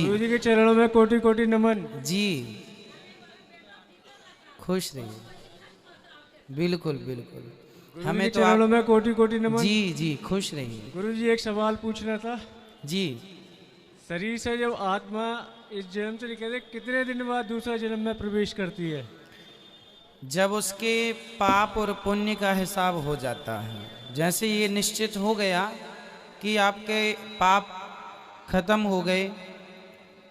गुरु जी के चरणों में कोटि कोटि नमन। जी, खुश रहिए, बिल्कुल बिल्कुल। गुरु जी हमें के तो चरणों आप, में कोटि कोटि नमन। जी जी, खुश रहिए। गुरु जी एक सवाल पूछना था। जी, शरीर से जब आत्मा इस जन्म से निकलते कितने दिन बाद दूसरा जन्म में प्रवेश करती है? जब उसके पाप और पुण्य का हिसाब हो जाता है, जैसे ये निश्चित हो गया कि आपके पाप खत्म हो गए,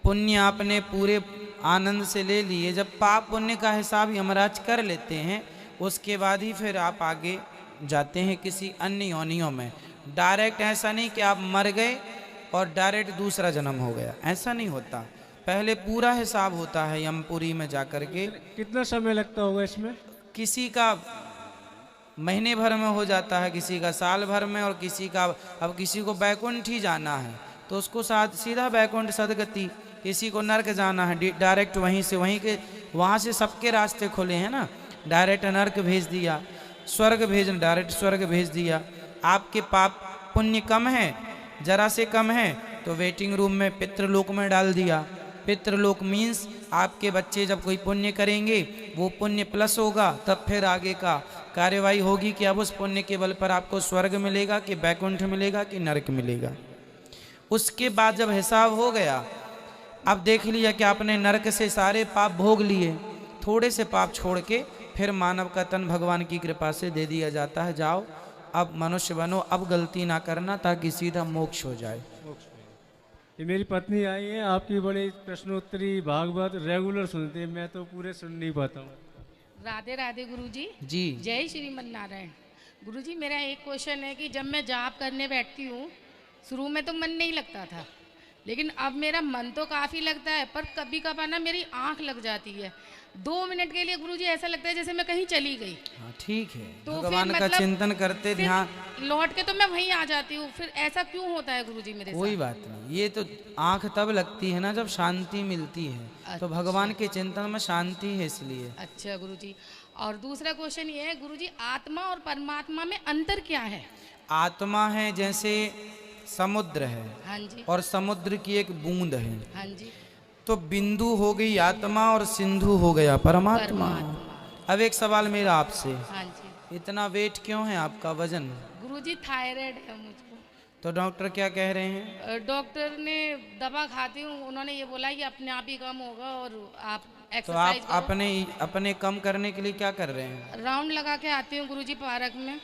पुण्य आपने पूरे आनंद से ले लिए, जब पाप पुण्य का हिसाब यमराज कर लेते हैं, उसके बाद ही फिर आप आगे जाते हैं किसी अन्य योनियों में। डायरेक्ट ऐसा नहीं कि आप मर गए और डायरेक्ट दूसरा जन्म हो गया, ऐसा नहीं होता। पहले पूरा हिसाब होता है यमपुरी में जाकर के। कितना समय लगता होगा इसमें? किसी का महीने भर में हो जाता है, किसी का साल भर में, और किसी का, अब किसी को बैकुंठ ही जाना है तो उसको साथ सीधा बैकुंठ सदगति, किसी को नर्क जाना है डायरेक्ट वहीं से, वहीं के वहाँ से सबके रास्ते खुले हैं ना, डायरेक्ट नर्क भेज दिया, स्वर्ग भेज डायरेक्ट स्वर्ग भेज दिया। आपके पाप पुण्य कम है, जरा से कम है, तो वेटिंग रूम में पितृलोक में डाल दिया। पितृलोक मीन्स आपके बच्चे जब कोई पुण्य करेंगे वो पुण्य प्लस होगा, तब फिर आगे का कार्यवाही होगी कि अब उस पुण्य के बल पर आपको स्वर्ग मिलेगा कि बैकुंठ मिलेगा कि नरक मिलेगा। उसके बाद जब हिसाब हो गया, अब देख लिया कि आपने नरक से सारे पाप भोग लिए, थोड़े से पाप छोड़ के फिर मानव का तन भगवान की कृपा से दे दिया जाता है, जाओ अब मनुष्य बनो, अब गलती ना करना, ताकि सीधा मोक्ष हो जाए। ये मेरी पत्नी आई है, आपकी बड़ी प्रश्नोत्तरी भागवत रेगुलर सुनती है, मैं तो पूरे सुन नहीं पाता हूँ। राधे राधे गुरुजी। जी, जय श्रीमन नारायण। गुरुजी मेरा एक क्वेश्चन है कि जब मैं जाप करने बैठती हूँ, शुरू में तो मन नहीं लगता था, लेकिन अब मेरा मन तो काफ़ी लगता है, पर कभी कभार ना मेरी आंख लग जाती है। 2 मिनट के लिए गुरुजी ऐसा लगता है जैसे मैं कहीं चली गई। हाँ ठीक है, तो भगवान फिर का मतलब चिंतन करते फिर ध्यान। लौट के तो मैं वहीं आ जाती हूँ। फिर ऐसा क्यों होता है गुरुजी मेरे कोई साथ? बात नहीं, ये तो आंख तब लगती है ना जब शांति मिलती है, तो अच्छा। भगवान के चिंतन में शांति है इसलिए। अच्छा गुरुजी। और दूसरा क्वेश्चन ये है गुरुजी, आत्मा और परमात्मा में अंतर क्या है? आत्मा है जैसे समुद्र है, हाँ जी। और समुद्र की एक बूंद है, हाँ जी। तो बिंदु हो गई आत्मा और सिंधु हो गया परमात्मा। परमात्मा। अब एक सवाल मेरा आपसे, हाँ जी। इतना वेट क्यों है आपका, वजन? गुरुजी थायराइड है मुझको। तो डॉक्टर क्या कह रहे हैं? डॉक्टर ने दवा खाती हूँ, उन्होंने ये बोला कि अपने आप ही कम होगा और आप तो एक्सरसाइज आप करो। अपने अपने कम करने के लिए क्या कर रहे हैं? राउंड लगा के आती हूँ गुरुजी पार्क में।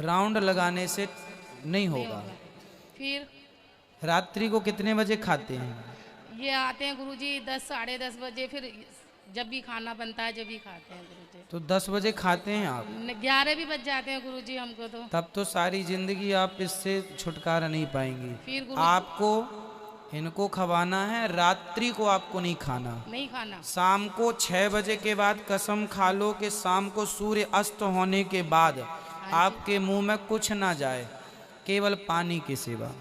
राउंड लगाने से नहीं नहीं होगा। होगा। फिर रात्रि को कितने बजे खाते हैं? ये आते हैं गुरुजी 10 साढ़े 10 बजे, फिर जब भी खाना बनता है जब भी खाते हैं गुरुजी। तो 10 बजे खाते हैं आप? 11 भी बज जाते हैं गुरुजी हमको तो। तब तो सारी जिंदगी आप इससे छुटकारा नहीं पाएंगी। फिर गुरु आपको इनको खवाना है, रात्रि को आपको नहीं खाना। नहीं खाना। शाम को 6 बजे के बाद कसम खा लो कि शाम को सूर्य अस्त होने के बाद आपके मुंह में कुछ ना जाए, केवल पानी की सेवा,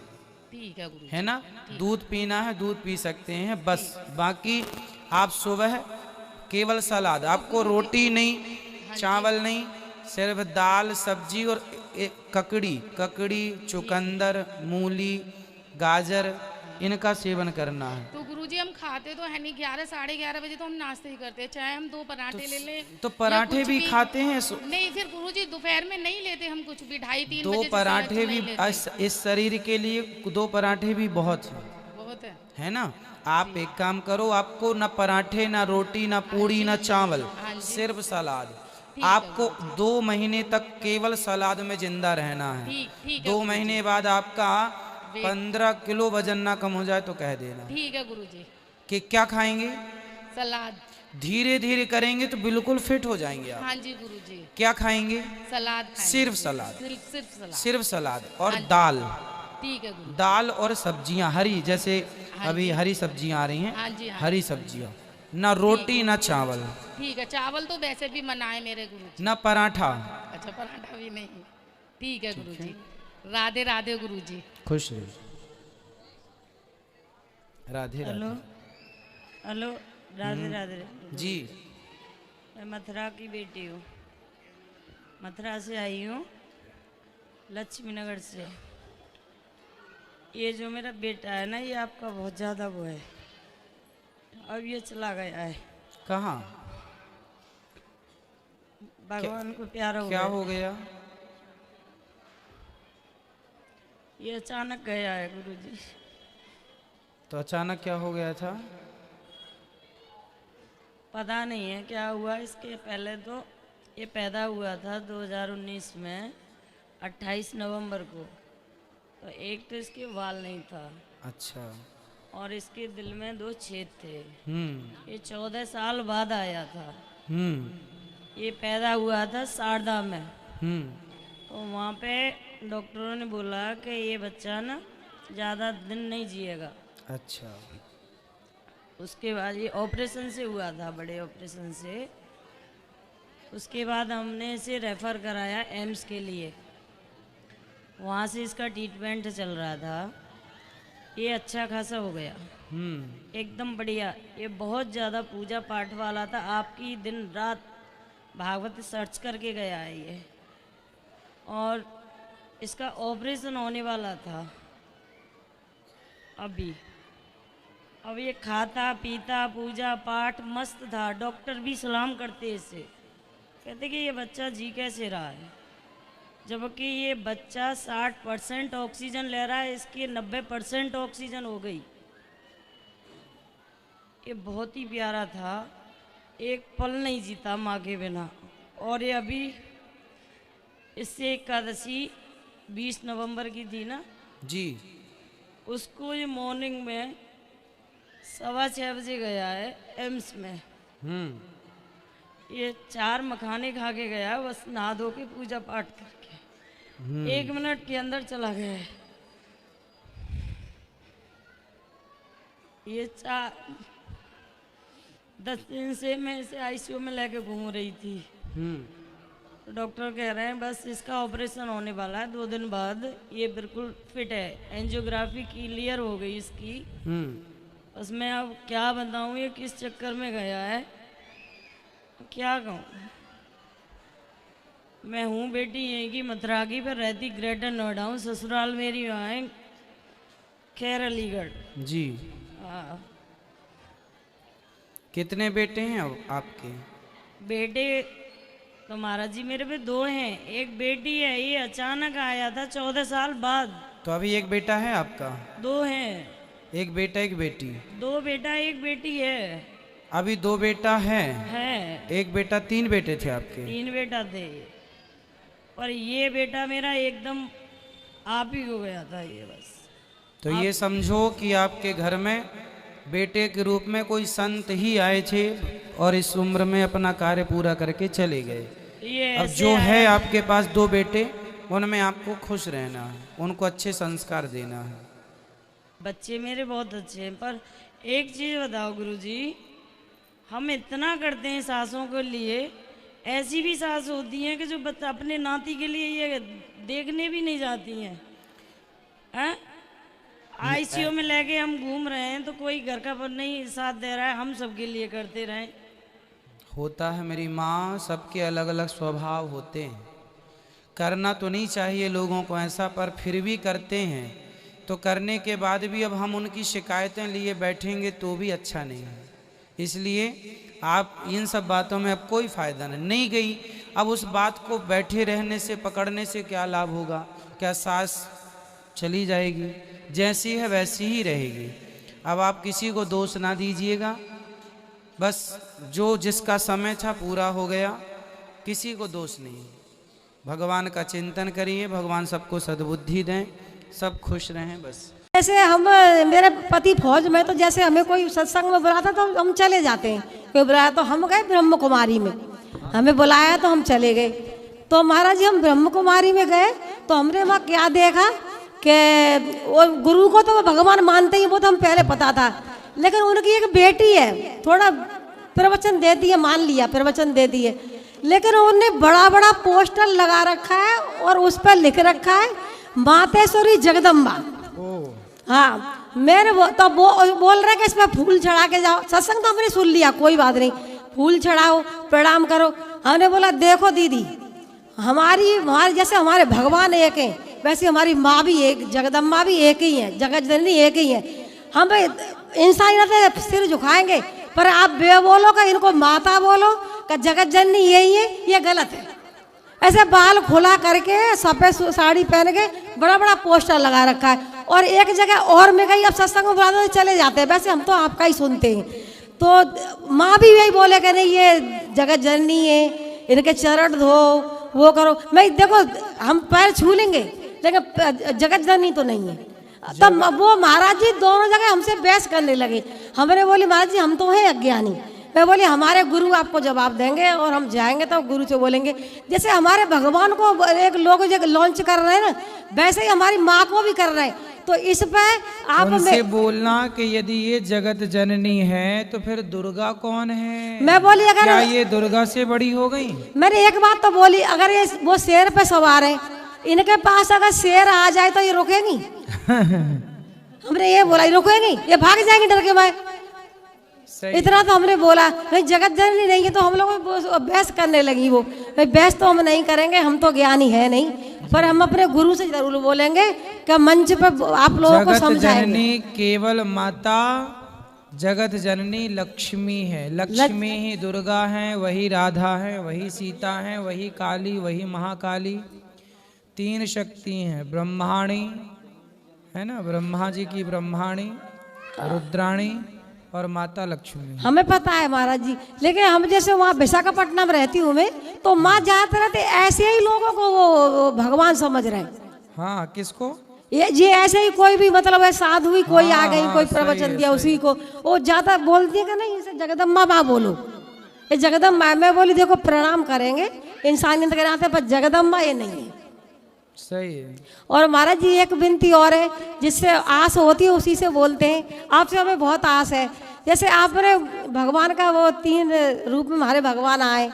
ठीक है गुरु। है ना? दूध पीना है दूध पी सकते हैं बस, बाकी आप सुबह केवल सलाद, आपको रोटी नहीं, चावल नहीं, सिर्फ दाल सब्जी और ककड़ी, चुकंदर, मूली, गाजर, इनका सेवन करना है। तो गुरुजी हम खाते तो है नहीं, 11 साढ़े 11 बजे तो हम नाश्ते ही करते हैं, चाहे हम 2 पराठे ले लें तो या पराठे कुछ भी खाते हैं नहीं, फिर गुरुजी दोपहर में नहीं लेते हम कुछ भी, 2:30-3 बजे 2 से पराठे नहीं भी लेते। इस शरीर के लिए 2 पराठे भी बहुत हैं, बहुत है ना? आप एक काम करो, आपको ना पराठे ना रोटी ना पूड़ी ना चावल, हाँ जी। सिर्फ सलाद। ठीक है आपको 2 महीने तक केवल सलाद में जिंदा रहना है। ठीक है 2 गुरुजी। महीने बाद आपका 15 किलो वजन ना कम हो जाए तो कह देना ठीक है गुरुजी। कि क्या खाएंगे। सलाद। धीरे धीरे करेंगे तो बिल्कुल फिट हो जाएंगे आप। हाँ जी गुरुजी। क्या खाएंगे? सलाद खाएंगे। सिर्फ सलाद, सिर्फ सलाद। सिर्फ सलाद और हाँ जी। दाल। ठीक है गुरु। दाल और सब्जियां हरी, जैसे हाँ अभी जी। हरी सब्जियां आ रही हैं, हाँ जी, हाँ हरी जी। सब्जियां, ना रोटी ना चावल ठीक है, चावल तो वैसे भी मना है मेरे गुरुजी। ना पराठा। अच्छा पराठा भी नहीं। ठीक है गुरुजी। राधे राधे गुरुजी। खुश रहिए। राधे हेलो राधे। हेलो, राधे राधे। जी, मैं मथुरा की बेटी हूँ, मथुरा से आई हूँ, लक्ष्मी नगर से। ये जो मेरा बेटा है ना, ये आपका बहुत ज़्यादा वो है। अब ये चला गया है, कहाँ? भगवान को प्यारा हो क्या गया। हो गया? ये अचानक गया है गुरुजी। तो अचानक क्या हो गया था? पता नहीं है क्या हुआ। इसके पहले तो ये पैदा हुआ था 2019 में 28 नवंबर को। तो एक तो इसके वाल नहीं था, अच्छा। और इसके दिल में 2 छेद थे। हम्म। ये 14 साल बाद आया था। हम्म। ये पैदा हुआ था शारदा में। हम्म। तो वहाँ पे डॉक्टरों ने बोला कि ये बच्चा ना ज़्यादा दिन नहीं जिएगा। अच्छा। उसके बाद ये ऑपरेशन से हुआ था, बड़े ऑपरेशन से। उसके बाद हमने इसे रेफ़र कराया एम्स के लिए। वहाँ से इसका ट्रीटमेंट चल रहा था। ये अच्छा खासा हो गया, एकदम बढ़िया। ये बहुत ज़्यादा पूजा पाठ वाला था। आपकी दिन रात भागवत सर्च करके गया है ये। और इसका ऑपरेशन होने वाला था अभी। अब ये खाता पीता पूजा पाठ मस्त था। डॉक्टर भी सलाम करते इसे, कहते कि ये बच्चा जी कैसे रहा है, जबकि ये बच्चा 60% ऑक्सीजन ले रहा है, इसकी 90% ऑक्सीजन हो गई। ये बहुत ही प्यारा था, एक पल नहीं जीता माँ के बिना। और ये अभी इससे एकादशी 20 नवंबर की थी ना जी। उसको ये मॉर्निंग में 6:15 बजे गया है एम्स में। ये 4 मखाने खा के गया, बस नहा धो के पूजा पाठ करके 1 मिनट के अंदर चला गया है। ये 10 दिन से मैं इसे आईसीयू में लेके घूम रही थी। तो डॉक्टर कह रहे हैं बस इसका ऑपरेशन होने वाला है 2 दिन बाद, ये बिल्कुल फिट है। एंजियोग्राफी क्लियर हो गई इसकी। बस मैं अब क्या बताऊँ ये किस चक्कर में गया है, क्या कहूँ। मैं हूँ बेटी यहीं की मथुरा की, पर रहती ग्रेटर नोएडा हूँ। ससुराल मेरी वहाँ है खैर अलीगढ़ जी। हाँ। कितने बेटे हैं अब आपके? बेटे तो महाराज जी मेरे पे 2 हैं, एक बेटी है। ये अचानक आया था 14 साल बाद। तो अभी एक बेटा है आपका? 2 हैं। एक बेटा एक बेटी? 2 बेटा 1 बेटी है। अभी 2 बेटा है? एक बेटा। 3 बेटे थे आपके? 3 बेटा थे, पर ये बेटा मेरा एकदम आप ही हो गया था ये बस। तो ये समझो कि आपके घर में बेटे के रूप में कोई संत ही आए थे और इस उम्र में अपना कार्य पूरा करके चले गए। ये अब जो है आपके पास 2 बेटे, उनमें आपको खुश रहना है, उनको अच्छे संस्कार देना है। बच्चे मेरे बहुत अच्छे हैं, पर एक चीज़ बताओ गुरुजी, हम इतना करते हैं सासों के लिए, ऐसी भी सास होती हैं कि जो अपने नाती के लिए ये देखने भी नहीं जाती हैं। आईसीयू में लेके हम घूम रहे हैं तो कोई घर का पर नहीं साथ दे रहा है, हम सबके लिए करते रहें। होता है मेरी माँ, सबके अलग अलग स्वभाव होते हैं। करना तो नहीं चाहिए लोगों को ऐसा, पर फिर भी करते हैं। तो करने के बाद भी अब हम उनकी शिकायतें लिए बैठेंगे तो भी अच्छा नहीं है। इसलिए आप इन सब बातों में अब कोई फ़ायदा नहीं गई। अब उस बात को बैठे रहने से, पकड़ने से क्या लाभ होगा? क्या सास चली जाएगी? जैसी है वैसी ही रहेगी। अब आप किसी को दोष ना दीजिएगा, बस जो जिसका समय था पूरा हो गया, किसी को दोष नहीं। भगवान का चिंतन करिए, भगवान सबको सद्बुद्धि दें, सब खुश रहें बस। जैसे हम मेरे पति फौज में, तो जैसे हमें कोई सत्संग में बुलाता तो हम चले जाते हैं। कोई बुलाया तो हम गए ब्रह्म कुमारी में, हमें बुलाया तो हम चले गए। तो महाराज जी हम ब्रह्म कुमारी में गए तो हमने वहाँ क्या देखा कि वो गुरु को तो वो भगवान मानते ही, वो तो हम पहले पता था। लेकिन उनकी एक बेटी है, थोड़ा प्रवचन देती है, मान लिया प्रवचन देती है, लेकिन उन्होंने बड़ा बड़ा पोस्टर लगा रखा है और उस पर लिख रखा है मातेश्वरी जगदम्बा। हाँ, मेरे तो बोल रहे कि इसमें फूल चढ़ा के जाओ। सत्संग तो हमने सुन लिया, कोई बात नहीं, फूल चढ़ाओ, प्रणाम करो। हमने बोला देखो दीदी, हमारे जैसे हमारे भगवान एक हैं, वैसे हमारी माँ भी एक, जगदम्बा भी एक ही है, जगत जननी एक ही है। हम इंसानियत सिर झुकाएंगे, पर आप बे बोलो का इनको माता बोलो का जगत जननी यही है, ये गलत है। ऐसे बाल खुला करके सफ़ेद साड़ी पहन के बड़ा बड़ा पोस्टर लगा रखा है, और एक जगह और में गई, अब सत्संग में बुलाते तो चले जाते हैं। वैसे हम तो आपका ही सुनते हैं, तो माँ भी यही बोले कि नहीं ये जगत जननी है, इनके चरण धो, वो करो। मैं देखो हम पैर छू लेंगे, लेकिन जगत जननी तो नहीं है। तब वो महाराज जी दोनों जगह हमसे बहस करने लगे। हमने बोली महाराज जी हम तो हैं अज्ञानी। मैं बोली हमारे गुरु आपको जवाब देंगे, और हम जाएंगे तो गुरु से बोलेंगे। जैसे हमारे भगवान को एक लोग लॉन्च कर रहे हैं ना, वैसे ही हमारी माँ को भी कर रहे हैं। तो इस पे आप उनसे बोलना कि यदि ये जगत जननी है तो फिर दुर्गा कौन है? मैं बोली अगर क्या ये दुर्गा से बड़ी हो गई? मैंने एक बात तो बोली, अगर ये वो शेर पे सवार है, इनके पास अगर शेर आ जाए तो ये रुकेंगी? हमने ये बोला, ये रुकेंगी? ये भाग जाएंगी डर के मारे। इतना तो हमने बोला। नहीं जगत जननी नहीं है तो हम लोग बहस करने लगी। वो भाई बहस तो हम नहीं करेंगे, हम तो ज्ञानी है नहीं, पर हम अपने गुरु से जरूर बोलेंगे कि मंच पे आप लोगों को समझाएंगे। जगत जननी केवल माता, जगत जननी लक्ष्मी है। लक्ष्मी ही दुर्गा है, वही राधा है, वही सीता है, वही काली, वही महाकाली। 3 शक्ति हैं, ब्रह्माणी है ना, ब्रह्मा जी की ब्रह्माणी, रुद्राणी और माता लक्ष्मी। हमें पता है महाराज जी, लेकिन हम जैसे वहाँ विशाखापट्टनम रहती हूँ मैं, तो माँ जाते रहते ऐसे ही लोगों को वो भगवान समझ रहे हैं। हाँ, किसको? ये ऐसे ही कोई भी मतलब है साधु ही कोई आ गई, कोई प्रवचन दिया उसी को वो ज्यादा बोलती है कि नहीं इसे जगदम्बा माँ बोलो, ये जगदम्बा। मैं बोली देखो प्रणाम करेंगे इंसानियत के नाते, पर जगदम्बा ये नहीं है। सही है। और महाराज जी एक विनती और है, जिससे आस होती है उसी से बोलते हैं। आपसे हमें बहुत आस है। जैसे आपने भगवान का वो 3 रूप में हमारे भगवान आए,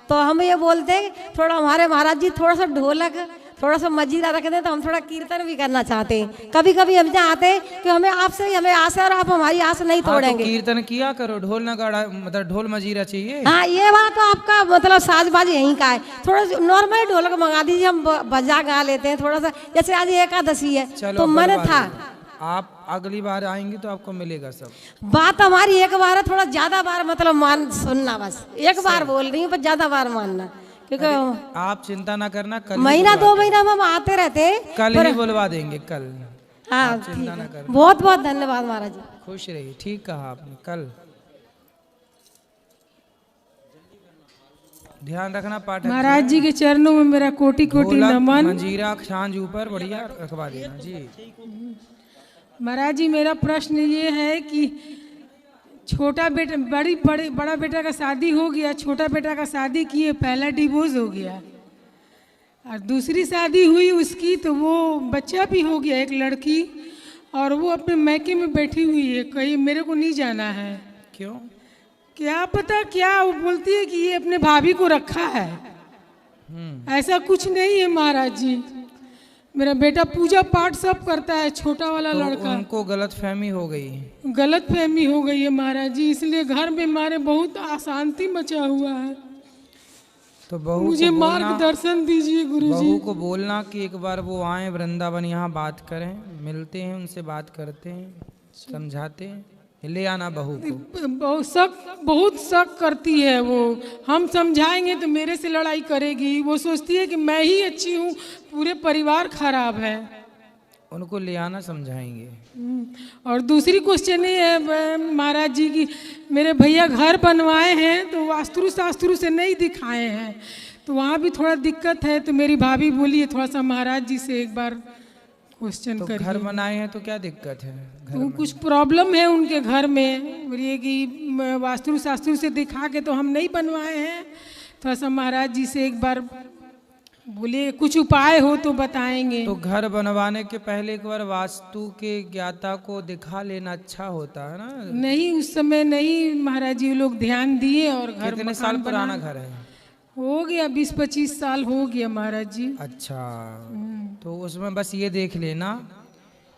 तो हम ये बोलते हैं थोड़ा हमारे महाराज जी थोड़ा सा ढोलक, थोड़ा सा मजीरा रख दें तो हम थोड़ा कीर्तन भी करना चाहते हैं। कभी कभी हम चाहते हैं कि हमें आपसे ही हमें आस है, और आप हमारी आस नहीं तोड़ेंगे। तो कीर्तन किया करो, ढोल नगाड़ा मतलब ढोल मजीरा चाहिए। हाँ ये बात तो आपका मतलब साजबाज यहीं का है। थोड़ा नॉर्मल ढोलक मंगा दीजिए, हम बजा गा लेते हैं थोड़ा सा। जैसे आज एकादशी है तो मन था, आप अगली बार आएंगे तो आपको मिलेगा सब। बात हमारी एक बार है, थोड़ा ज्यादा बार मतलब मान सुनना, बस एक बार बोल रही हूँ पर ज्यादा बार मानना, क्योंकि आप चिंता ना करना, कल महीना 2 महीना में हम आते रहते हैं। कल ही बुलवा देंगे, कल। हाँ चिंता ना करना। बहुत बहुत धन्यवाद महाराज जी। खुश रहिए, ठीक कहा आपने। कल ध्यान रखना पाठ। महाराज जी के चरणों में मेरा कोटि कोटि नमन। मंजीरा छांज ऊपर बढ़िया रखवा देना जी। महाराज जी मेरा प्रश्न ये है कि छोटा बेटा बड़ा बेटा का शादी हो गया, छोटा बेटा का शादी किए, पहला डिवोर्स हो गया, और दूसरी शादी हुई उसकी तो वो बच्चा भी हो गया, एक लड़की, और वो अपने मैके में बैठी हुई है, कहीं मेरे को नहीं जाना है। क्यों? क्या पता क्या वो बोलती है कि ये अपने भाभी को रखा है। ऐसा कुछ नहीं है महाराज जी, मेरा बेटा पूजा पाठ सब करता है, छोटा वाला लड़का। उनको गलत फहमी हो गई। गलत फहमी हो गई है महाराज जी, इसलिए घर में हमारे बहुत अशांति मचा हुआ है। तो बहू मुझे मार्गदर्शन दीजिए गुरुजी। बहू को बोलना कि एक बार वो आए वृंदावन, यहाँ बात करें, मिलते हैं उनसे, बात करते हैं, समझाते हैं, ले आना बहू को। बहुत शक करती है वो, हम समझाएंगे तो मेरे से लड़ाई करेगी। वो सोचती है कि मैं ही अच्छी हूँ, पूरे परिवार खराब है। उनको ले आना, समझाएंगे। और दूसरी क्वेश्चन ये है महाराज जी की, मेरे भैया घर बनवाए हैं तो वास्तु शास्त्र से नहीं दिखाए हैं, तो वहाँ भी थोड़ा दिक्कत है। तो मेरी भाभी बोली है थोड़ा सा महाराज जी से एक बार क्वेश्चन तो करिए। घर बनाए हैं तो क्या दिक्कत है? तो कुछ प्रॉब्लम है उनके घर में, बोलिए कि वास्तु शास्त्र से दिखा के तो हम नहीं बनवाए हैं, थोड़ा सा महाराज जी से एक बार बोलिए, कुछ उपाय हो तो बताएंगे। तो घर बनवाने के पहले एक बार वास्तु के ज्ञाता को दिखा लेना अच्छा होता है ना। नहीं उस समय नहीं महाराज जी लोग ध्यान दिए, और घर कितने साल पुराना घर है? हो गया 20-25 साल हो गया महाराज जी। अच्छा, तो उसमें बस ये देख लेना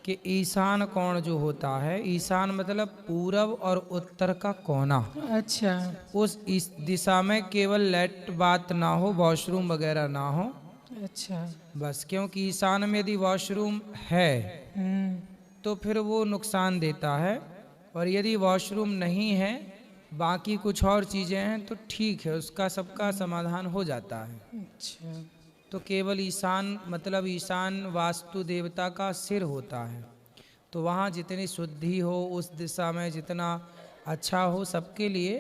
कि ईशान कोण जो होता है, ईशान मतलब पूरब और उत्तर का कोना। अच्छा। इस दिशा में केवल लेट बात ना हो, वॉशरूम वगैरह ना हो। अच्छा। बस, क्योंकि ईशान में यदि वॉशरूम है तो फिर वो नुकसान देता है, और यदि वॉशरूम नहीं है, बाकी कुछ और चीज़ें हैं, तो ठीक है, उसका सबका समाधान हो जाता है। अच्छा। तो केवल ईशान मतलब ईशान वास्तु देवता का सिर होता है, तो वहाँ जितनी शुद्धि हो, उस दिशा में जितना अच्छा हो सबके लिए